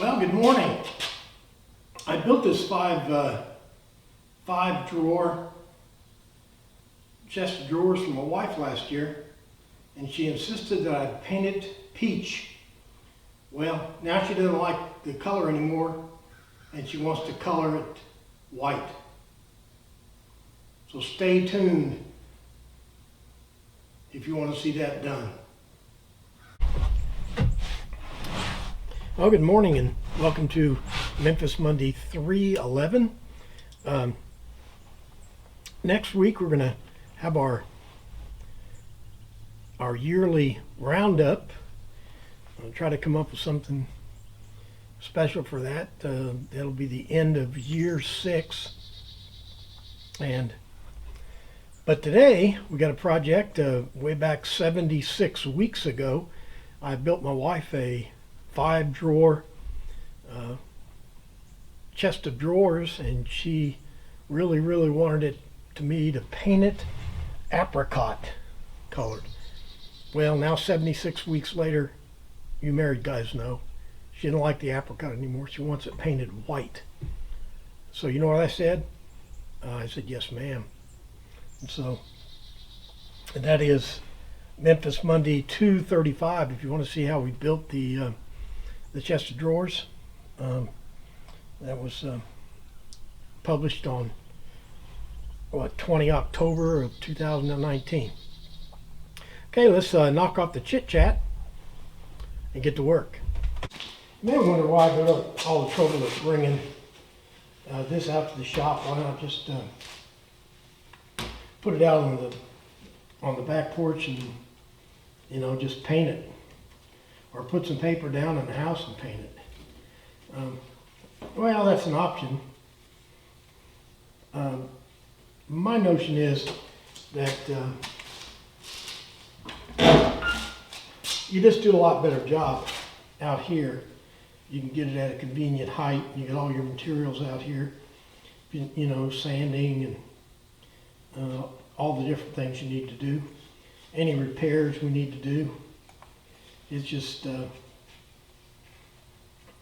Well, good morning. I built this five drawer chest of drawers for my wife last year, and she insisted that I paint it peach. Well, now she doesn't like the color anymore, and she wants to color it white. So stay tuned if you want to see that done. Well, good morning and welcome to Memphis Monday 3/11. Next week we're going to have our yearly roundup. I'll try to come up with something special for that. That'll be the end of year 6. But today we got a project way back 76 weeks ago. I built my wife a 5-drawer chest of drawers, and she really wanted me to paint it apricot colored. Well, now 76 weeks later, you married guys know, she didn't like the apricot anymore. She wants it painted white. So you know what I said? I said, yes, ma'am. And so that is Memphis Monday 235. If you want to see how we built the chest of drawers, that was published on 20 October of 2019. Okay, let's knock off the chit chat and get to work. You may wonder why I go to all the trouble of bringing this out to the shop. Why not just put it out on the back porch and just paint it, or put some paper down in the house and paint it. Well, that's an option. My notion is that you just do a lot better job out here. You can get it at a convenient height. You get all your materials out here, sanding and all the different things you need to do. Any repairs we need to do. It's just,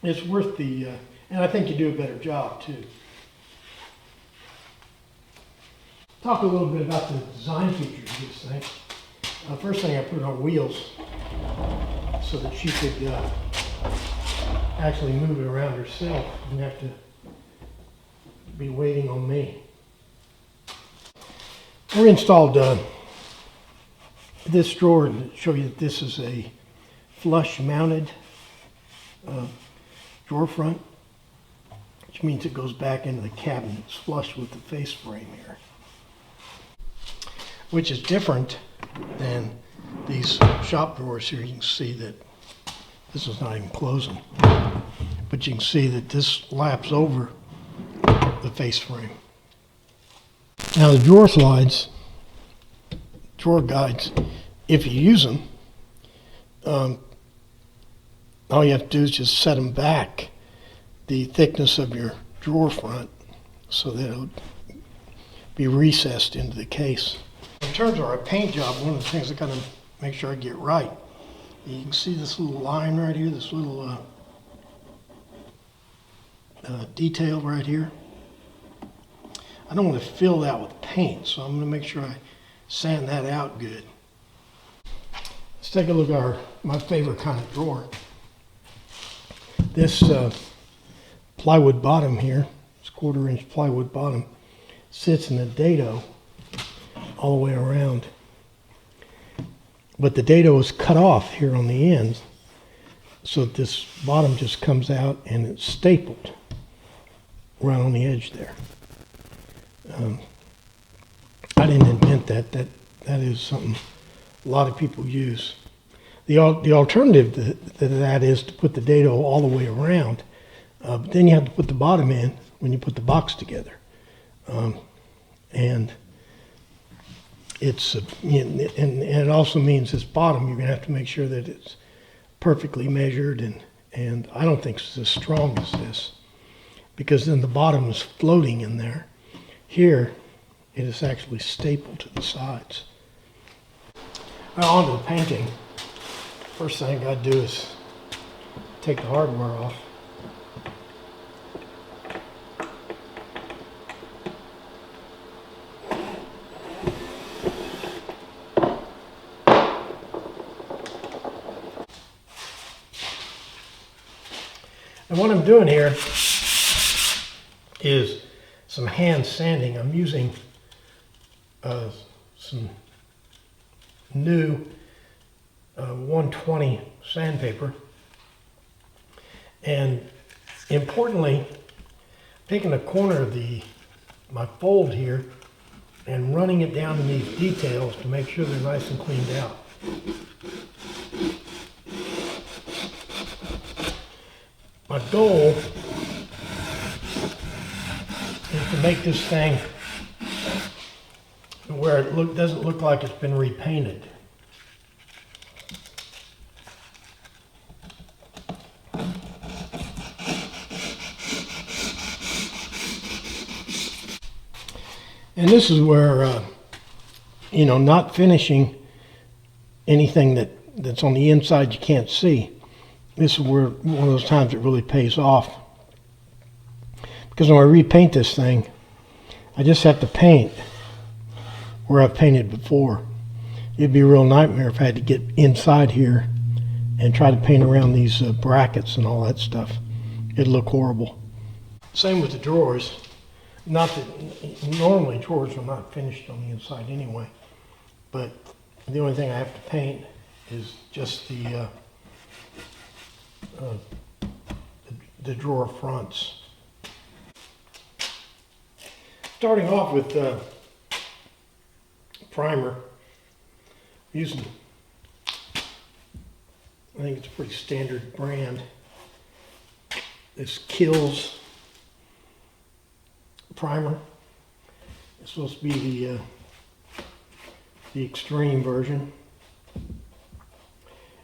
it's worth the, and I think you do a better job too. Talk a little bit about the design features of this thing. First thing, I put it on wheels so that she could actually move it around herself. Didn't have to be waiting on me. We installed this drawer to show you that this is a flush mounted drawer front, which means it goes back into the cabinet. It's flush with the face frame here, which is different than these shop drawers here. You can see that this is not even closing, but you can see that this laps over the face frame. Now the drawer slides, drawer guides, if you use them, all you have to do is just set them back the thickness of your drawer front so that it'll be recessed into the case. In terms of our paint job, one of the things I gotta make sure I get right, you can see this little line right here, this little detail right here. I don't want to fill that with paint, so I'm going to make sure I sand that out good. Let's take a look at my favorite kind of drawer. This plywood bottom here, this 1/4-inch plywood bottom, sits in a dado all the way around. But the dado is cut off here on the ends, so that this bottom just comes out and it's stapled right on the edge there. I didn't invent that. That is something a lot of people use. The alternative to that is to put the dado all the way around, but then you have to put the bottom in when you put the box together, and it's and it also means this bottom you're going to have to make sure that it's perfectly measured, and I don't think it's as strong as this, because then the bottom is floating in there. Here, it is actually stapled to the sides. Now on to the painting. First thing I got to do is take the hardware off. And what I'm doing here is some hand sanding. I'm using some new 120 sandpaper, and importantly, taking the corner of my fold here and running it down in these details to make sure they're nice and cleaned out. My goal is to make this thing where it doesn't look like it's been repainted. And this is where, you know, not finishing anything that's on the inside you can't see. This is where one of those times it really pays off. Because when I repaint this thing, I just have to paint where I've painted before. It'd be a real nightmare if I had to get inside here and try to paint around these brackets and all that stuff. It'd look horrible. Same with the drawers. Not that normally drawers are not finished on the inside anyway, but the only thing I have to paint is just the drawer fronts. Starting off with primer, using, I think it's a pretty standard brand. This Kills primer. It's supposed to be the extreme version,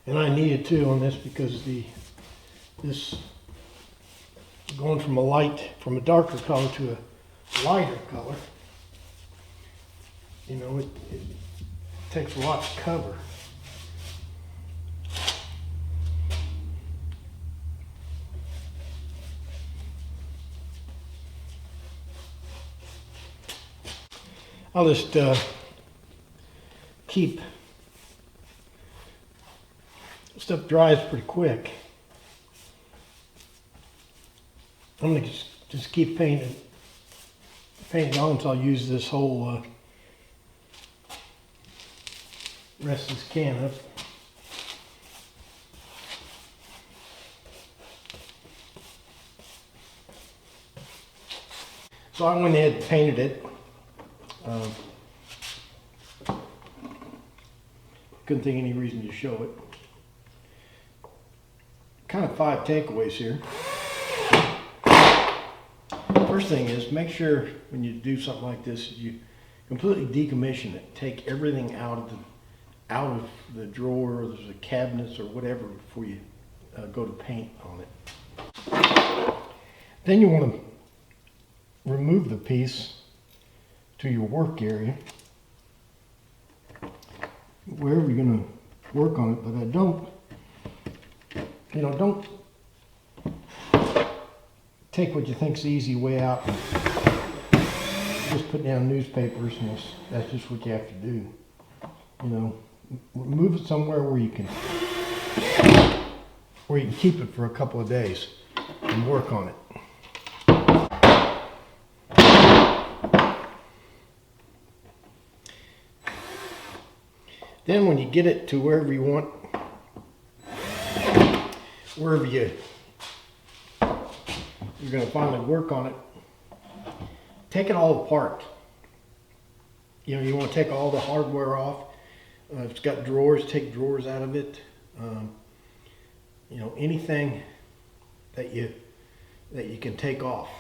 and I needed to on this because this going from a darker color to a lighter color, you know, it takes a lot to cover. I'll just keep stuff dries pretty quick. I'm gonna just keep painting on until I use this whole rest of this can up. So I went ahead and painted it. Couldn't think of any reason to show it. Kind of 5 takeaways here. First thing is, make sure when you do something like this, you completely decommission it. Take everything out of the drawer or the cabinets or whatever before you go to paint on it. Then you want to remove the piece to your work area, wherever you're going to work on it. But don't take what you think's the easy way out and just put down newspapers, and that's just what you have to do. You know, move it somewhere where you can keep it for a couple of days and work on it. Then when you get it to wherever you want, you're going to finally work on it, take it all apart. You know, you want to take all the hardware off. If it's got drawers, take drawers out of it. You know, anything that you can take off.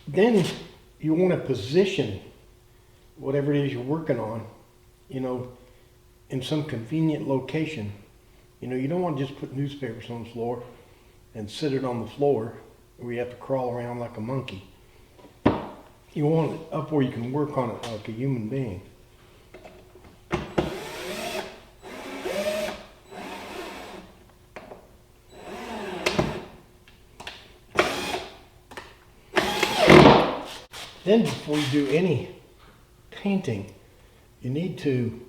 Then you want to position whatever it is you're working on, you know, in some convenient location. You know, you don't want to just put newspapers on the floor and sit it on the floor where you have to crawl around like a monkey. You want it up where you can work on it like a human being. Then before you do any painting, you need to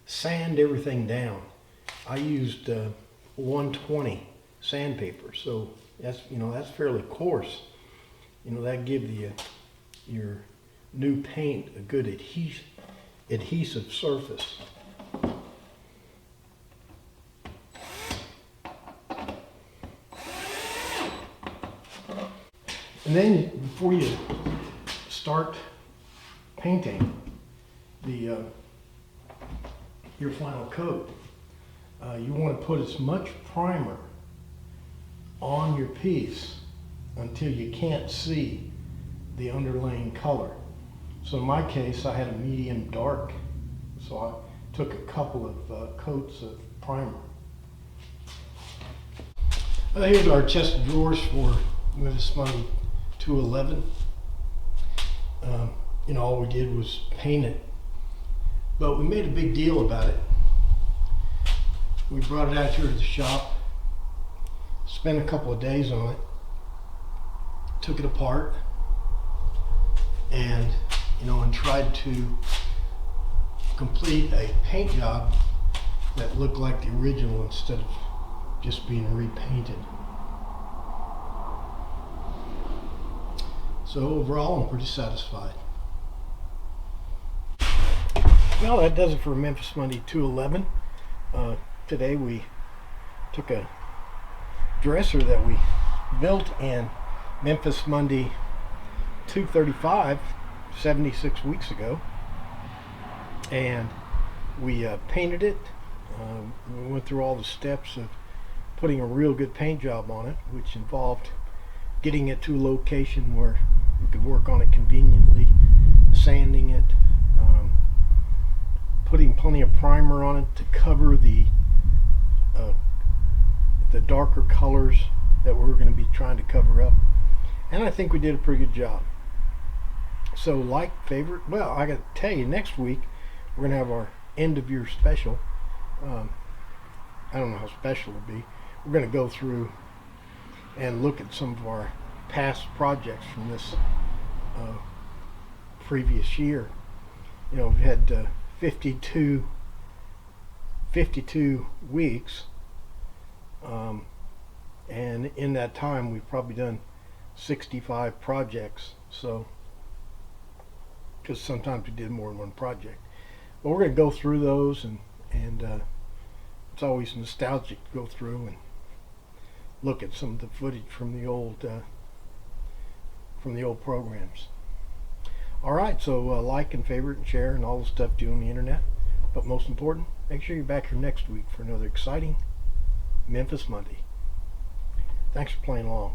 sand everything down. I used 120 sandpaper, so that's fairly coarse. That gives your new paint a good adhesive surface. And then before you start painting your final coat, you want to put as much primer on your piece until you can't see the underlaying color. So in my case, I had a medium dark, so I took a couple of coats of primer. Here's our chest of drawers for Memphis Monday 211. All we did was paint it, but we made a big deal about it. We brought it out here to the shop, spent a couple of days on it, took it apart, and tried to complete a paint job that looked like the original instead of just being repainted. So overall, I'm pretty satisfied. Well, that does it for Memphis Monday 211. Today we took a dresser that we built in Memphis Monday 235 76 weeks ago, and we painted it. We went through all the steps of putting a real good paint job on it, which involved getting it to a location where we could work on it conveniently, sanding it, putting plenty of primer on it to cover the darker colors that we were going to be trying to cover up. And I think we did a pretty good job. So favorite, well, I got to tell you, next week we're going to have our end of year special. I don't know how special it'll be. We're going to go through and look at some of our past projects from this previous year. We've had 52 weeks, and in that time we've probably done 65 projects. So, because sometimes we did more than one project, but we're going to go through those, and it's always nostalgic to go through and look at some of the footage from the old programs. All right, so like and favorite and share and all the stuff you do on the internet. But most important, make sure you're back here next week for another exciting Memphis Monday. Thanks for playing along.